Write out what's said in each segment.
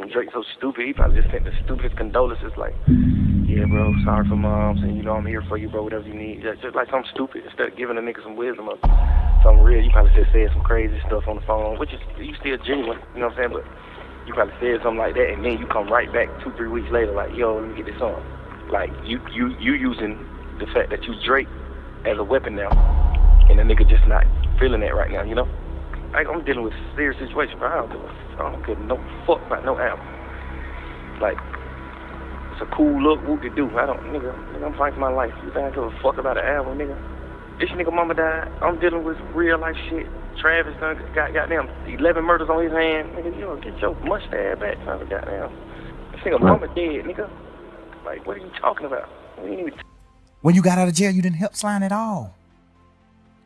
And Drake so stupid, he probably just sent the stupidest condolences like, yeah, bro, sorry for moms, and you know I'm here for you, bro, whatever you need. Just like something stupid. Instead of giving a nigga some wisdom or something real, you probably just said some crazy stuff on the phone, which is, you still genuine, you know what I'm saying? But you probably said something like that, and then you come right back 2-3 weeks later like, yo, let me get this on. Like, you using the fact that you Drake as a weapon now, and the nigga just not feeling that right now, you know? Like, I'm dealing with a serious situation, but I don't give no fuck about no album. Like, it's a cool look, whoop-de-doo. Nigga, I'm fighting for my life. You think I give a fuck about an album, nigga? This nigga mama died. I'm dealing with real life shit. Travis done got goddamn 11 murders on his hand. Nigga, you don't get your mustache back, son. Goddamn. This nigga mama dead, nigga. Like, what are you talking about? When you got out of jail, you didn't help Slime at all.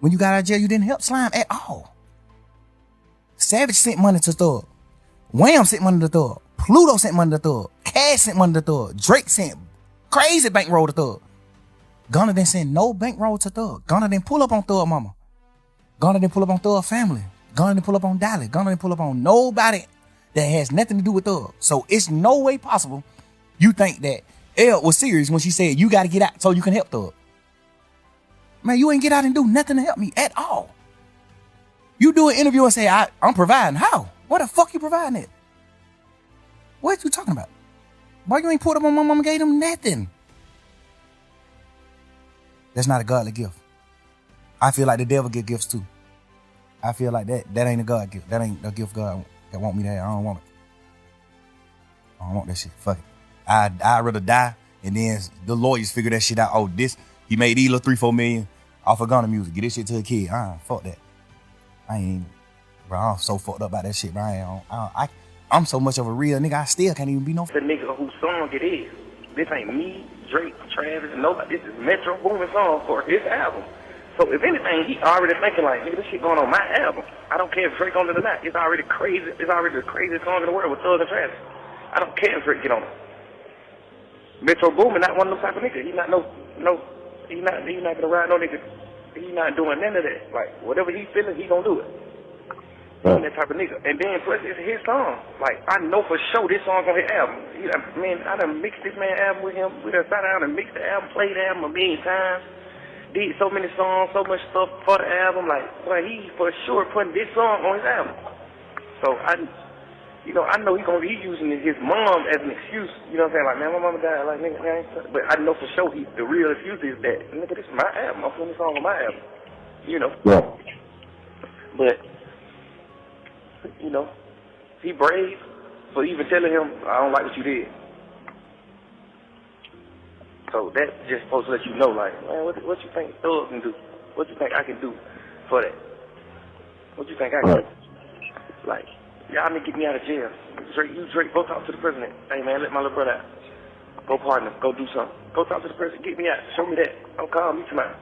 When you got out of jail, you didn't help Slime at all. Savage sent money to Thug. Wham sent money to Thug. Pluto sent money to Thug. Cash sent money to Thug. Drake sent crazy bankroll to Thug. Gunna didn't send no bankroll to Thug. Gunna didn't pull up on Thug mama. Gunna didn't pull up on Thug family. Gunna didn't pull up on Dolly. Gunna didn't pull up on nobody that has nothing to do with Thug. So it's no way possible you think that Elle was serious when she said you got to get out so you can help Thug. Man, you ain't get out and do nothing to help me at all. You do an interview and say, I'm providing. How? What the fuck you providing it? What you talking about? Why you ain't put up on my mama gave him nothing? That's not a godly gift. I feel like the devil get gifts too. I feel like that ain't a God gift. That ain't a gift God that want me to have. I don't want it. I don't want that shit. Fuck it. I'd rather die and then the lawyers figure that shit out. Oh, he made Ela 3-4 million off of Gunna music. Get this shit to a kid. Fuck that. Bro, I'm so fucked up about that shit, bro. I'm so much of a real nigga, I still can't even be no. The nigga whose song it is. This ain't me, Drake, Travis, nobody. This is Metro Boomin song for his album. So if anything, he already thinking like, nigga, this shit going on my album. I don't care if Drake on it or not. It's already crazy. It's already the craziest song in the world with Thug and Travis. I don't care if Drake get on it. Metro Boomin not one of those type of niggas. He's not gonna ride no nigga. He's not doing none of that. Like, whatever he feeling, he gonna do it. Right. That type of nigga. And then plus it's his song. Like, I know for sure this song's on his album. I done mixed this man album with him. We done sat down and mixed the album, played the album a million times. Did so many songs, so much stuff for the album. Like he for sure putting this song on his album. So I know he's using his mom as an excuse. You know what I'm saying? Like, man, my mama died. Like, nigga, man. But I know for sure the real excuse is that, nigga, this is my album. I'm putting this song on my album. You know. Yeah. But, you know, he brave for even telling him, I don't like what you did. So that's just supposed to let you know, like, man, what you think Thug can do? What you think I can do for that? What you think I can do? Like, y'all need to get me out of jail. Drake, go talk to the president. Hey, man, let my little brother out. Go partner. Go do something. Go talk to the president. Get me out. Show me that. Don't call me tonight.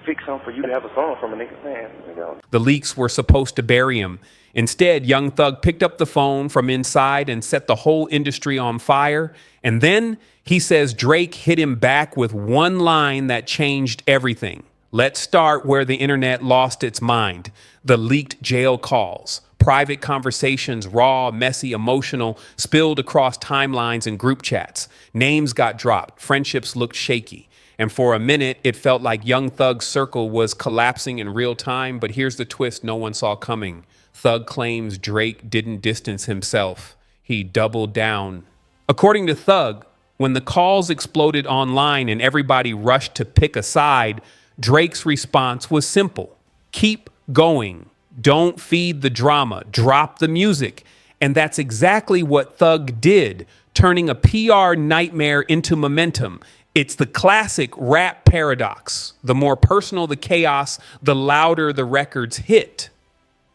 Fix something for you to have a song from a nigga. Man, nigga. The leaks were supposed to bury him. Instead, Young Thug picked up the phone from inside and set the whole industry on fire. And then he says Drake hit him back with one line that changed everything. Let's start where the internet lost its mind. The leaked jail calls. Private conversations, raw, messy, emotional, spilled across timelines and group chats. Names got dropped. Friendships looked shaky. And for a minute, it felt like Young Thug's circle was collapsing in real time. But here's the twist no one saw coming. Thug claims Drake didn't distance himself. He doubled down. According to Thug, when the calls exploded online and everybody rushed to pick a side, Drake's response was simple. Keep going. Don't feed the drama. Drop the music. And that's exactly what Thug did, turning a PR nightmare into momentum. It's the classic rap paradox. The more personal the chaos, the louder the records hit.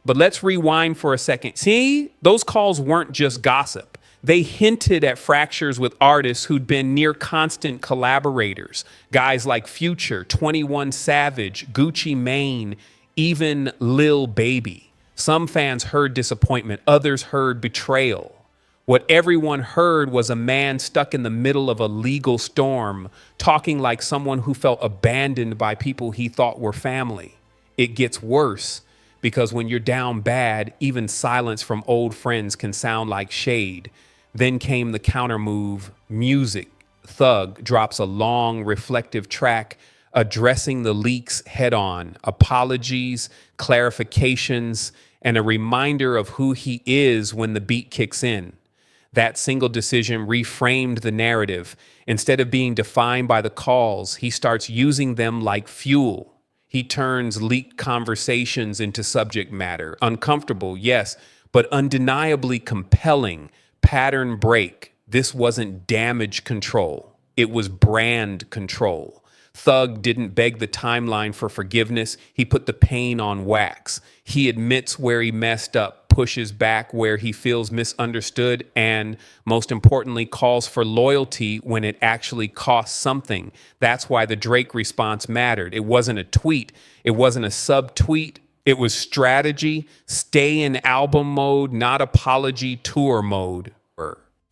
But let's rewind for a second. See, those calls weren't just gossip. They hinted at fractures with artists who'd been near constant collaborators. Guys like Future, 21 Savage, Gucci Mane, even Lil Baby. Some fans heard disappointment, others heard betrayal. What everyone heard was a man stuck in the middle of a legal storm, talking like someone who felt abandoned by people he thought were family. It gets worse. because when you're down bad, even silence from old friends can sound like shade. Then came the counter move, music. Thug drops a long, reflective track addressing the leaks head on, apologies, clarifications, and a reminder of who he is when the beat kicks in. That single decision reframed the narrative. Instead of being defined by the calls, he starts using them like fuel. He turns leaked conversations into subject matter. Uncomfortable, yes, but undeniably compelling. Pattern break. This wasn't damage control. It was brand control. Thug didn't beg the timeline for forgiveness. He put the pain on wax. He admits where he messed up, pushes back where he feels misunderstood, and most importantly, calls for loyalty when it actually costs something. That's why the Drake response mattered. It wasn't a tweet. It wasn't a subtweet. It was strategy, stay in album mode, not apology tour mode.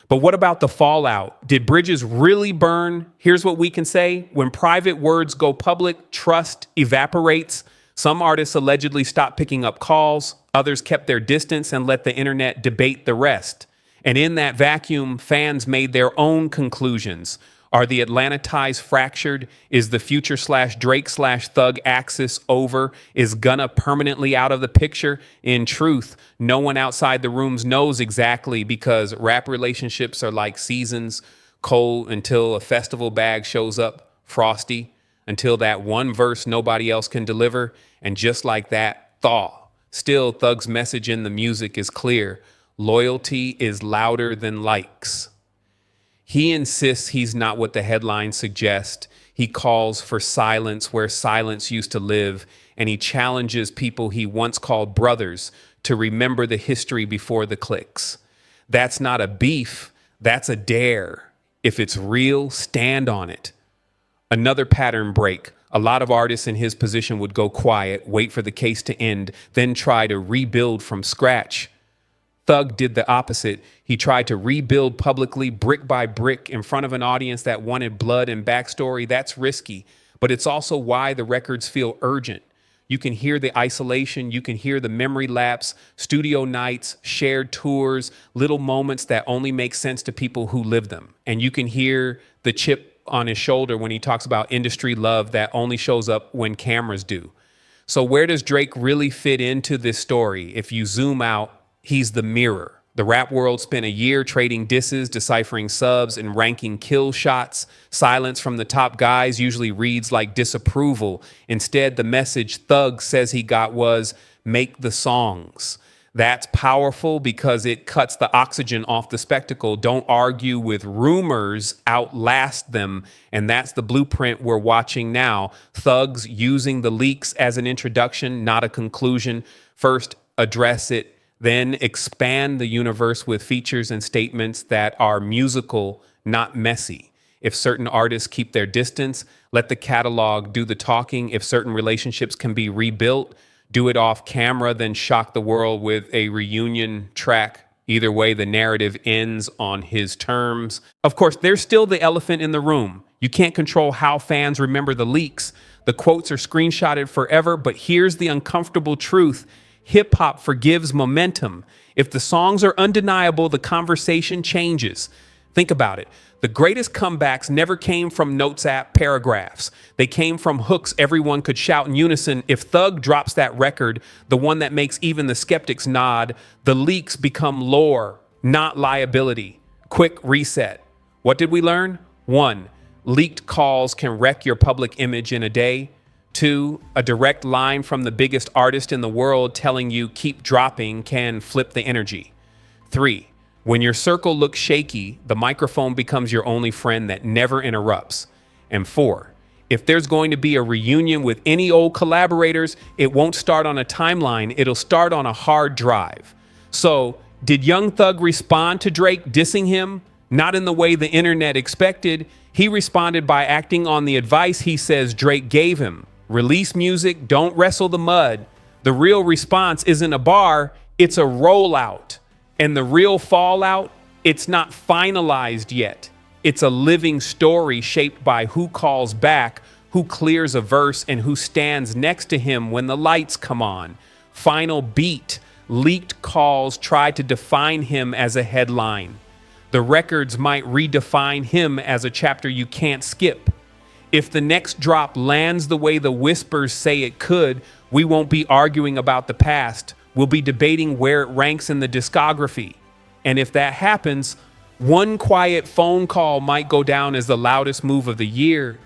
But what about the fallout? Did bridges really burn? Here's what we can say. When private words go public, trust evaporates. Some artists allegedly stopped picking up calls. Others kept their distance and let the internet debate the rest. And in that vacuum, fans made their own conclusions. Are the Atlanta ties fractured? Is the Future/Drake/Thug axis over? Is Gunna permanently out of the picture? In truth, no one outside the rooms knows exactly, because rap relationships are like seasons, cold until a festival bag shows up, frosty until that one verse nobody else can deliver, and just like that, thaw. Still, Thug's message in the music is clear. Loyalty is louder than likes. He insists he's not what the headlines suggest. He calls for silence where silence used to live, and he challenges people he once called brothers to remember the history before the clicks. That's not a beef, that's a dare. If it's real, stand on it. Another pattern break. A lot of artists in his position would go quiet, wait for the case to end, then try to rebuild from scratch. Thug did the opposite. He tried to rebuild publicly, brick by brick, in front of an audience that wanted blood and backstory. That's risky, but it's also why the records feel urgent. You can hear the isolation, you can hear the memory lapse, studio nights, shared tours, little moments that only make sense to people who live them. And you can hear the chip on his shoulder when he talks about industry love that only shows up when cameras do. So where does Drake really fit into this story? If you zoom out, he's the mirror. The rap world spent a year trading disses, deciphering subs, and ranking kill shots. Silence from the top guys usually reads like disapproval. Instead, the message Thug says he got was, make the songs. That's powerful because it cuts the oxygen off the spectacle. Don't argue with rumors, outlast them. And that's the blueprint we're watching now. Thugs using the leaks as an introduction, not a conclusion. First, address it. Then expand the universe with features and statements that are musical, not messy. If certain artists keep their distance, let the catalog do the talking. If certain relationships can be rebuilt, do it off camera, then shock the world with a reunion track. Either way, the narrative ends on his terms. Of course, there's still the elephant in the room. You can't control how fans remember the leaks. The quotes are screenshotted forever, but here's the uncomfortable truth. Hip-hop forgives momentum. If the songs are undeniable, the conversation changes. Think about it. The greatest comebacks never came from notes app paragraphs. They came from hooks everyone could shout in unison. If Thug drops that record, the one that makes even the skeptics nod, the leaks become lore, not liability. Quick reset. What did we learn? 1, leaked calls can wreck your public image in a day. 2, a direct line from the biggest artist in the world telling you keep dropping can flip the energy. 3, when your circle looks shaky, the microphone becomes your only friend that never interrupts. And 4, if there's going to be a reunion with any old collaborators, it won't start on a timeline, it'll start on a hard drive. So, did Young Thug respond to Drake dissing him? Not in the way the internet expected. He responded by acting on the advice he says Drake gave him. Release music, don't wrestle the mud. The real response isn't a bar, it's a rollout. And the real fallout, it's not finalized yet. It's a living story shaped by who calls back, who clears a verse, and who stands next to him when the lights come on. Final Beat, leaked calls try to define him as a headline. The records might redefine him as a chapter you can't skip. If the next drop lands the way the whispers say it could, we won't be arguing about the past. We'll be debating where it ranks in the discography. And if that happens, one quiet phone call might go down as the loudest move of the year.